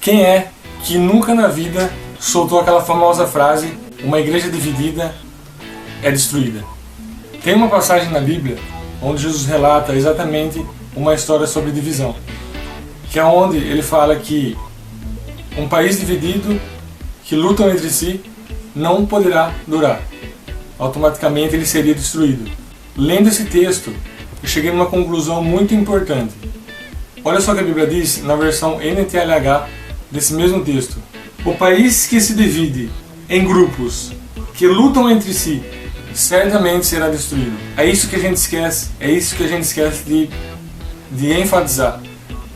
Quem é que nunca na vida soltou aquela famosa frase: uma igreja dividida é destruída? Tem uma passagem na Bíblia onde Jesus relata exatamente uma história sobre divisão, que é onde ele fala que um país dividido, que lutam entre si, não poderá durar. Automaticamente ele seria destruído. Lendo esse texto, eu cheguei numa conclusão muito importante. Olha só o que a Bíblia diz na versão NTLH desse mesmo texto. O país que se divide em grupos que lutam entre si certamente será destruído. É isso que a gente esquece, de enfatizar.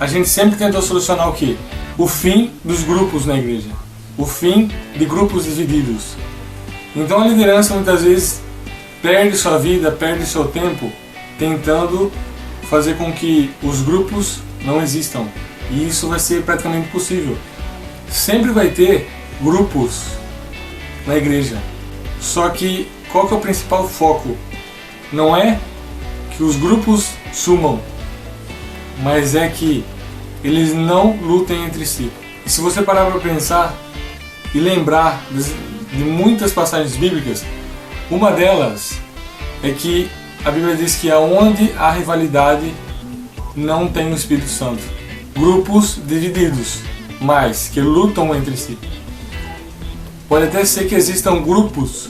A gente sempre tentou solucionar o quê? O fim dos grupos na igreja. O fim de grupos divididos. Então a liderança muitas vezes perde sua vida, perde seu tempo tentando fazer com que os grupos não existam. E isso vai ser praticamente impossível. Sempre vai ter grupos na igreja. Só que qual que é o principal foco? Não é que os grupos sumam, mas é que eles não lutem entre si. E se você parar para pensar e lembrar de muitas passagens bíblicas, uma delas é que a Bíblia diz que aonde há rivalidade não tem o Espírito Santo. Grupos divididos, mas que lutam entre si. Pode até ser que existam grupos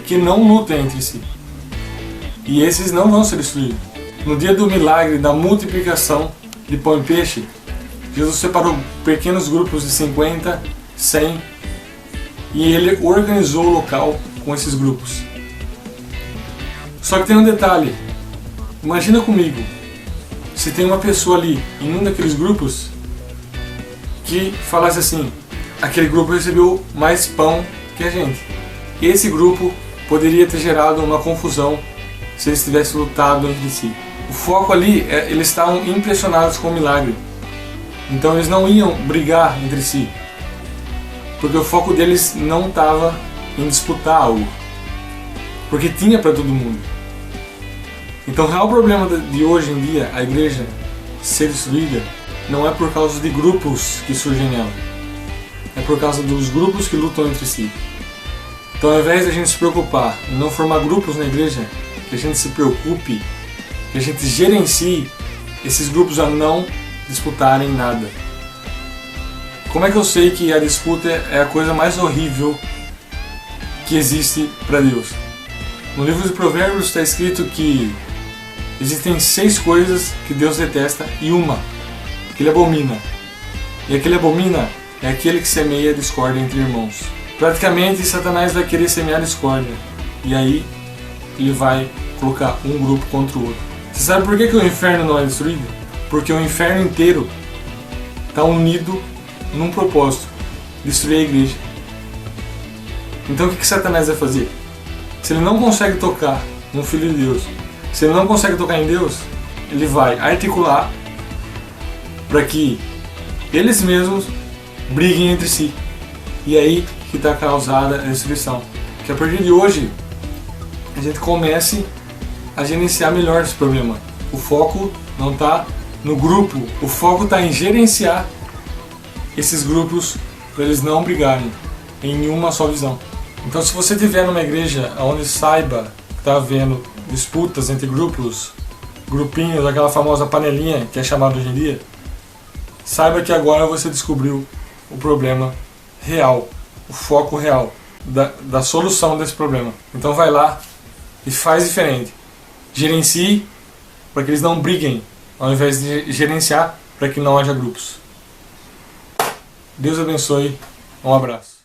que não lutem entre si. E esses não vão ser destruídos. No dia do milagre da multiplicação de pão e peixe, Jesus separou pequenos grupos de 50, 100, e ele organizou o local com esses grupos. Só que tem um detalhe. Imagina comigo, se tem uma pessoa ali em um daqueles grupos que falasse assim: aquele grupo recebeu mais pão que a gente. Esse grupo poderia ter gerado uma confusão se eles tivessem lutado entre si. O foco ali, eles estavam impressionados com o milagre. Então eles não iam brigar entre si, porque o foco deles não estava em disputar algo, porque tinha para todo mundo. Então o real problema de hoje em dia, a igreja ser destruída, não é por causa de grupos que surgem nela, é por causa dos grupos que lutam entre si. Então ao invés de a gente se preocupar em não formar grupos na igreja, que a gente se preocupe, que a gente gerencie esses grupos a não disputarem nada. Como é que eu sei que a disputa é a coisa mais horrível que existe para Deus? No livro de Provérbios está escrito que existem 6 coisas que Deus detesta e uma que Ele abomina. E aquele abomina é aquele que semeia discórdia entre irmãos. Praticamente Satanás vai querer semear discórdia, e aí ele vai colocar um grupo contra o outro. Você sabe por que o inferno não é destruído? Porque o inferno inteiro está unido num propósito: destruir a igreja. Então o que Satanás vai fazer? Se ele não consegue tocar no Filho de Deus, se ele não consegue tocar em Deus, ele vai articular para que eles mesmos briguem entre si. E aí que está causada a destruição. Que a partir de hoje a gente comece a gerenciar melhor esse problema. O foco não está no grupo, o foco está em gerenciar esses grupos para eles não brigarem em uma só visão. Então se você estiver numa igreja onde saiba que está havendo disputas entre grupos, grupinhos, aquela famosa panelinha que é chamada hoje em dia, saiba que agora você descobriu o problema real, o foco real da solução desse problema. Então vai lá e faz diferente. Gerencie para que eles não briguem, ao invés de gerenciar para que não haja grupos. Deus abençoe. Um abraço.